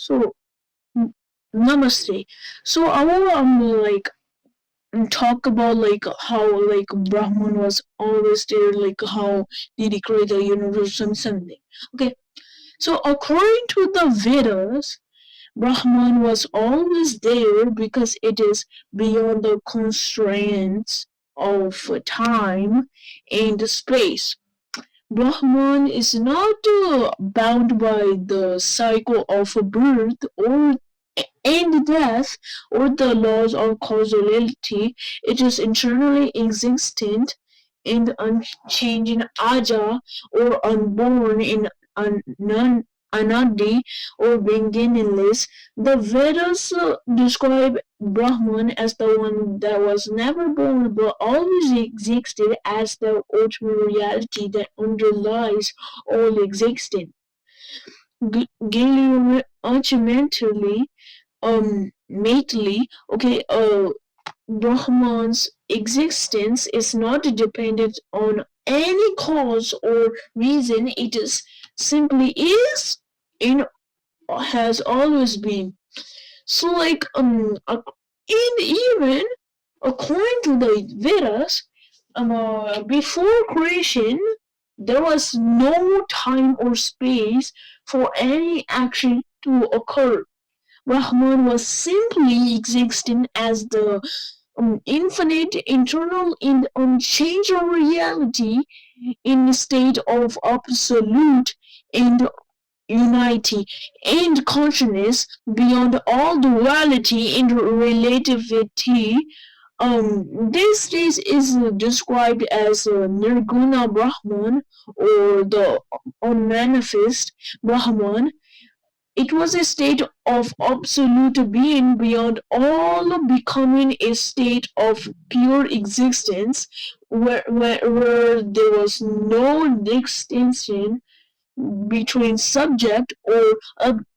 So, namaste. So I will talk about how Brahman was always there, like how did he create the universe and something. Okay. So according to the Vedas, Brahman was always there because it is beyond the constraints of time and space. Brahman is not bound by the cycle of birth or and death or the laws of causality. It is internally existent and unchanging, aja or unborn in anadi or beginningless. The Vedas describe Brahman as the one that was never born but always existed as the ultimate reality that underlies all existence. Ultimately, okay, Brahman's existence is not dependent on any cause or reason. It is simply is and has always been. So, and even according to the Vedas, before creation, there was no time or space for any action to occur. Brahman was simply existing as the infinite, eternal, and unchangeable reality in a state of absolute and unity and consciousness beyond all duality and relativity. This state is described as Nirguna Brahman or the unmanifest Brahman. It was a state of absolute being beyond all, becoming a state of pure existence where there was no distinction between subject or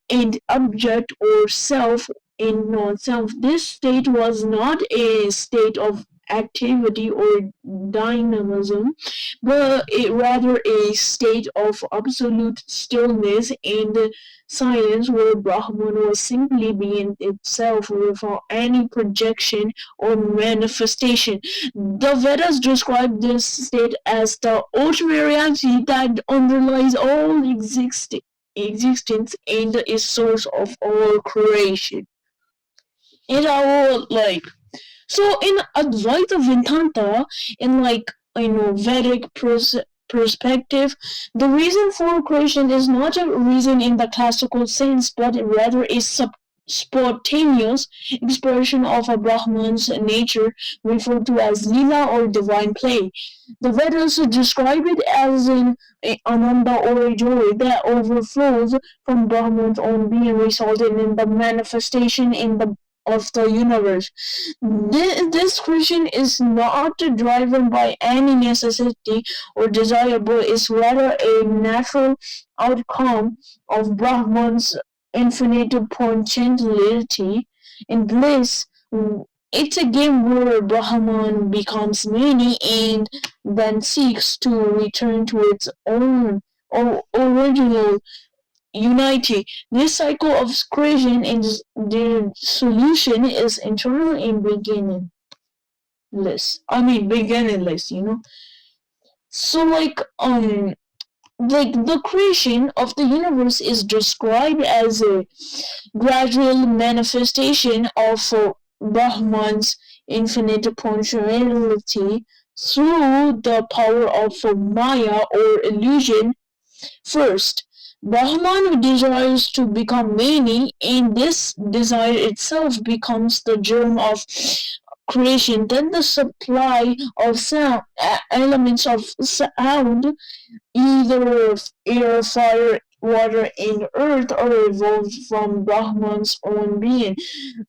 and object or self and non-self. This state was not a state of activity or dynamism, but rather a state of absolute stillness and silence where Brahman was simply being itself without any projection or manifestation. The Vedas describe this state as the ultimate reality that underlies all existence and is source of all creation. And I will so in Advaita Vedanta, in Vedic perspective, the reason for creation is not a reason in the classical sense, but rather a spontaneous expression of a Brahman's nature, referred to as lila or divine play. The Vedas describe it as an ananda or a joy that overflows from Brahman's own being, resulting in the manifestation of the universe. This creation is not driven by any necessity or desire, but is rather a natural outcome of Brahman's infinite potentiality and bliss. It's a game where Brahman becomes many and then seeks to return to its own original unity. This cycle of creation and the solution is internal and beginningless, So the creation of the universe is described as a gradual manifestation of Brahman's infinite potentiality through the power of Maya or illusion. First, Brahman desires to become many, and this desire itself becomes the germ of creation. Then the supply of sound, elements of sound, either air, fire, water, and earth, are evolved from Brahman's own being.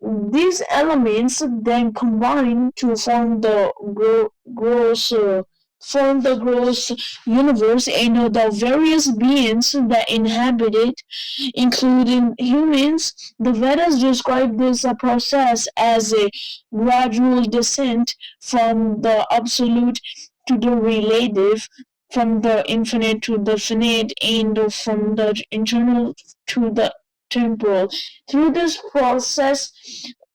These elements then combine to form the gross universe and the various beings that inhabit it, including humans. The Vedas describe this process as a gradual descent from the absolute to the relative, from the infinite to the finite, and from the internal to the temporal. Through this process,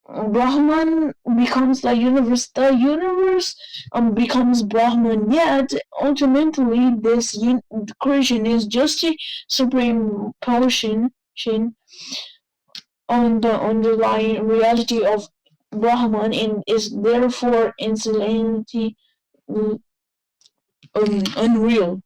Brahman becomes the universe. The universe becomes Brahman. Yet ultimately, this creation is just a supreme portion on the underlying reality of Brahman and is therefore insanely unreal.